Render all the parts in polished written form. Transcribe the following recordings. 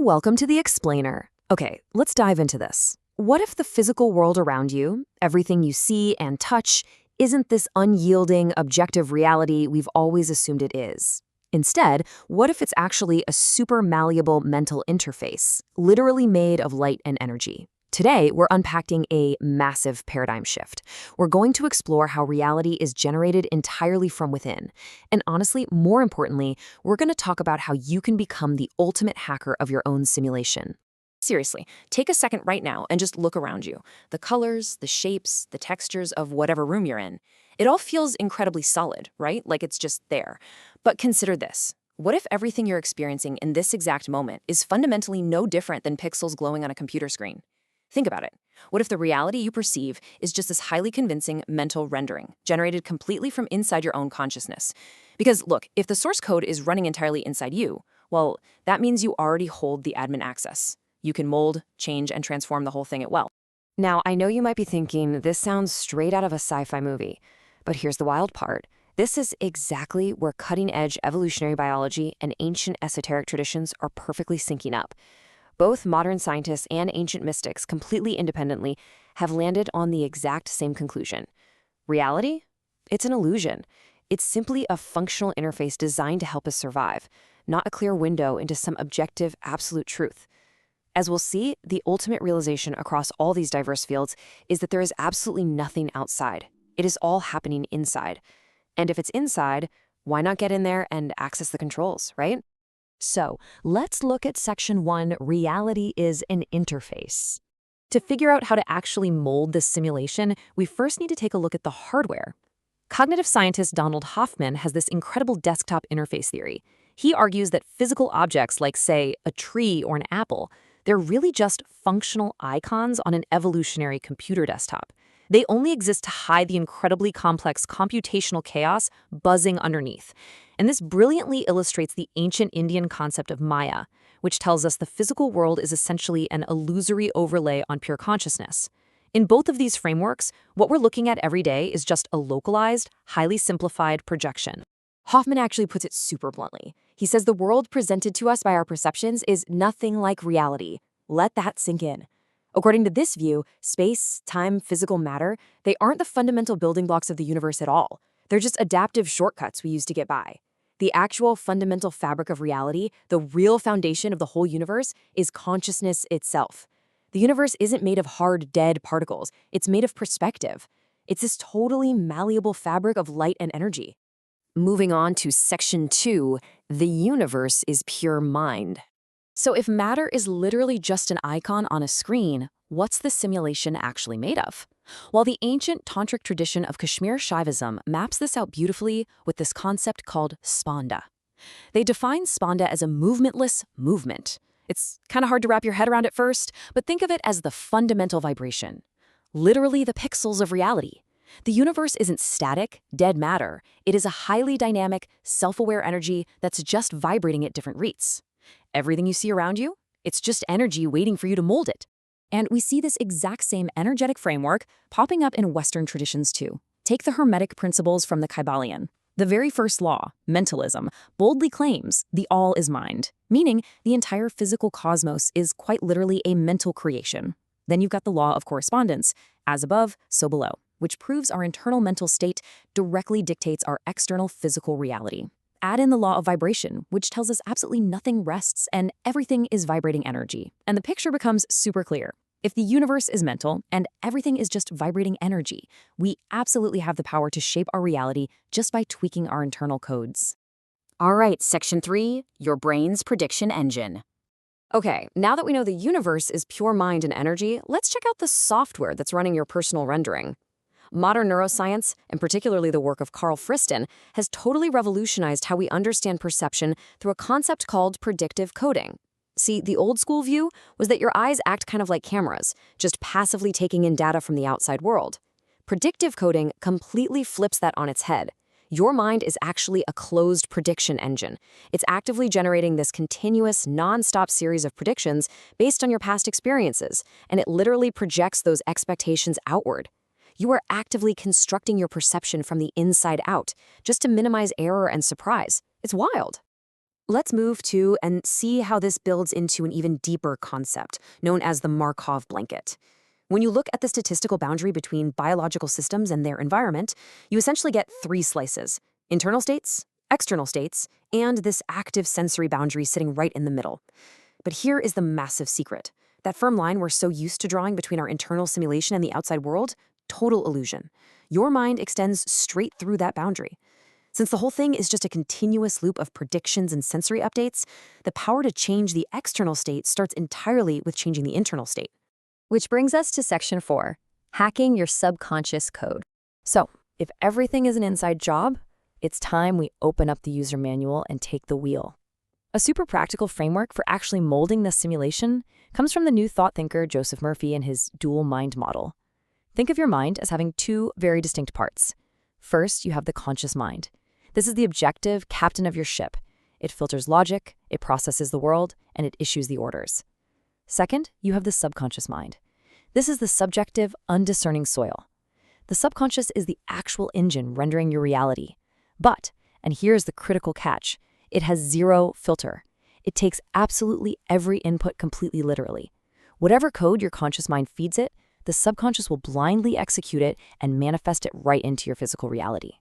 Welcome to the Explainer. Okay, let's dive into this. What if the physical world around you, everything you see and touch, isn't this unyielding, objective reality we've always assumed it is? Instead, what if it's actually a super malleable mental interface, literally made of light and energy? Today, we're unpacking a massive paradigm shift. We're going to explore how reality is generated entirely from within. And honestly, more importantly, we're going to talk about how you can become the ultimate hacker of your own simulation. Seriously, take a second right now and just look around you. The colors, the shapes, the textures of whatever room you're in. It all feels incredibly solid, right? Like it's just there. But consider this. What if everything you're experiencing in this exact moment is fundamentally no different than pixels glowing on a computer screen? Think about it. What if the reality you perceive is just this highly convincing mental rendering, generated completely from inside your own consciousness? Because look, if the source code is running entirely inside you, well, that means you already hold the admin access. You can mold, change, and transform the whole thing at will. Now, I know you might be thinking this sounds straight out of a sci-fi movie, but here's the wild part. This is exactly where cutting-edge evolutionary biology and ancient esoteric traditions are perfectly syncing up. Both modern scientists and ancient mystics, completely independently, have landed on the exact same conclusion. Reality? It's an illusion. It's simply a functional interface designed to help us survive, not a clear window into some objective, absolute truth. As we'll see, the ultimate realization across all these diverse fields is that there is absolutely nothing outside. It is all happening inside. And if it's inside, why not get in there and access the controls, right? So, let's look at Section 1, Reality is an Interface. To figure out how to actually mold this simulation, we first need to take a look at the hardware. Cognitive scientist Donald Hoffman has this incredible desktop interface theory. He argues that physical objects like, say, a tree or an apple, they're really just functional icons on an evolutionary computer desktop. They only exist to hide the incredibly complex computational chaos buzzing underneath. And this brilliantly illustrates the ancient Indian concept of Maya, which tells us the physical world is essentially an illusory overlay on pure consciousness. In both of these frameworks, what we're looking at every day is just a localized, highly simplified projection. Hoffman actually puts it super bluntly. He says the world presented to us by our perceptions is nothing like reality. Let that sink in. According to this view, space, time, physical matter, they aren't the fundamental building blocks of the universe at all. They're just adaptive shortcuts we use to get by. The actual fundamental fabric of reality, the real foundation of the whole universe, is consciousness itself. The universe isn't made of hard, dead particles. It's made of perspective. It's this totally malleable fabric of light and energy. Moving on to Section 2, the universe is pure mind. So if matter is literally just an icon on a screen, what's the simulation actually made of? Well, the ancient tantric tradition of Kashmir Shaivism maps this out beautifully with this concept called spanda. They define spanda as a movementless movement. It's kind of hard to wrap your head around at first, but think of it as the fundamental vibration. Literally the pixels of reality. The universe isn't static, dead matter. It is a highly dynamic, self-aware energy that's just vibrating at different rates. Everything you see around you, it's just energy waiting for you to mold it. And we see this exact same energetic framework popping up in Western traditions too. Take the Hermetic principles from the Kybalion. The very first law, mentalism, boldly claims the all is mind, meaning the entire physical cosmos is quite literally a mental creation. Then you've got the law of correspondence, as above, so below, which proves our internal mental state directly dictates our external physical reality. Add in the law of vibration, which tells us absolutely nothing rests and everything is vibrating energy. And the picture becomes super clear. If the universe is mental and everything is just vibrating energy, we absolutely have the power to shape our reality just by tweaking our internal codes. All right, Section 3, your brain's prediction engine. Okay, now that we know the universe is pure mind and energy, let's check out the software that's running your personal rendering. Modern neuroscience, and particularly the work of Carl Friston, has totally revolutionized how we understand perception through a concept called predictive coding. See, the old school view was that your eyes act kind of like cameras, just passively taking in data from the outside world. Predictive coding completely flips that on its head. Your mind is actually a closed prediction engine. It's actively generating this continuous, non-stop series of predictions based on your past experiences, and it literally projects those expectations outward. You are actively constructing your perception from the inside out, just to minimize error and surprise. It's wild. Let's move to and see how this builds into an even deeper concept, known as the Markov blanket. When you look at the statistical boundary between biological systems and their environment, you essentially get three slices: internal states, external states, and this active sensory boundary sitting right in the middle. But here is the massive secret. That firm line we're so used to drawing between our internal simulation and the outside world, total illusion. Your mind extends straight through that boundary. Since the whole thing is just a continuous loop of predictions and sensory updates, the power to change the external state starts entirely with changing the internal state. Which brings us to Section 4, hacking your subconscious code. So, if everything is an inside job, it's time we open up the user manual and take the wheel. A super practical framework for actually molding this simulation comes from the new thought thinker Joseph Murphy and his dual mind model. Think of your mind as having two very distinct parts. First, you have the conscious mind. This is the objective captain of your ship. It filters logic, it processes the world, and it issues the orders. Second, you have the subconscious mind. This is the subjective, undiscerning soil. The subconscious is the actual engine rendering your reality. But, and here's the critical catch, it has zero filter. It takes absolutely every input completely literally. Whatever code your conscious mind feeds it, the subconscious will blindly execute it and manifest it right into your physical reality.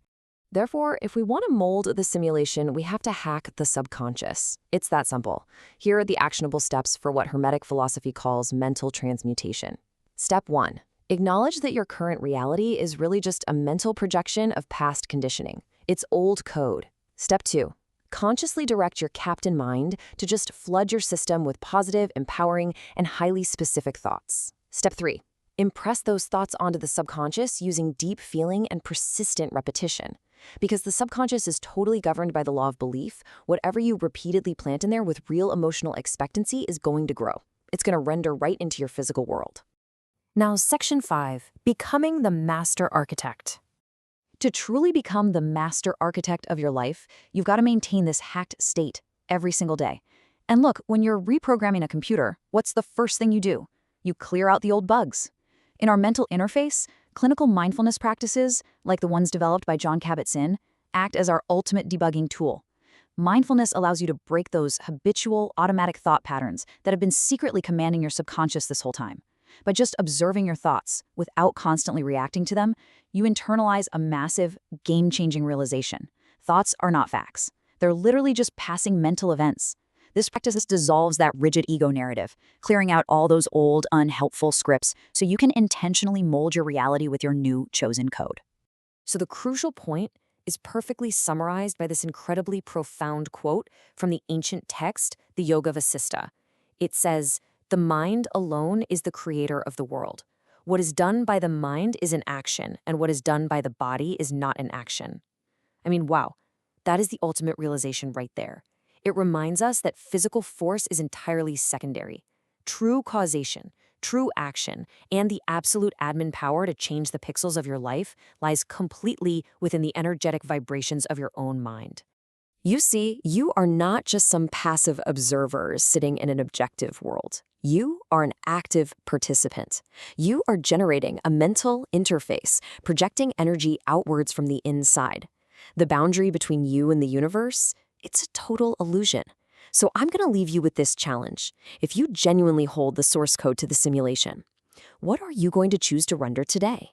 Therefore, if we want to mold the simulation, we have to hack the subconscious. It's that simple. Here are the actionable steps for what Hermetic philosophy calls mental transmutation. Step 1. Acknowledge that your current reality is really just a mental projection of past conditioning. It's old code. Step 2. Consciously direct your captain mind to just flood your system with positive, empowering, and highly specific thoughts. Step 3. Impress those thoughts onto the subconscious using deep feeling and persistent repetition. Because the subconscious is totally governed by the law of belief, whatever you repeatedly plant in there with real emotional expectancy is going to grow. It's going to render right into your physical world. Now, Section 5, becoming the master architect. To truly become the master architect of your life, you've got to maintain this hacked state every single day. And look, when you're reprogramming a computer, what's the first thing you do? You clear out the old bugs. In our mental interface, clinical mindfulness practices, like the ones developed by Jon Kabat-Zinn, act as our ultimate debugging tool. Mindfulness allows you to break those habitual, automatic thought patterns that have been secretly commanding your subconscious this whole time. By just observing your thoughts without constantly reacting to them, you internalize a massive, game-changing realization. Thoughts are not facts. They're literally just passing mental events. This practice dissolves that rigid ego narrative, clearing out all those old, unhelpful scripts so you can intentionally mold your reality with your new chosen code. So the crucial point is perfectly summarized by this incredibly profound quote from the ancient text, the Yoga Vasista. It says, "The mind alone is the creator of the world. What is done by the mind is an action, and what is done by the body is not an action." I mean, wow, that is the ultimate realization right there. It reminds us that physical force is entirely secondary. True causation, true action, and the absolute admin power to change the pixels of your life lies completely within the energetic vibrations of your own mind. You see, you are not just some passive observer sitting in an objective world. You are an active participant. You are generating a mental interface, projecting energy outwards from the inside. The boundary between you and the universe, it's a total illusion. So I'm going to leave you with this challenge. If you genuinely hold the source code to the simulation, what are you going to choose to render today?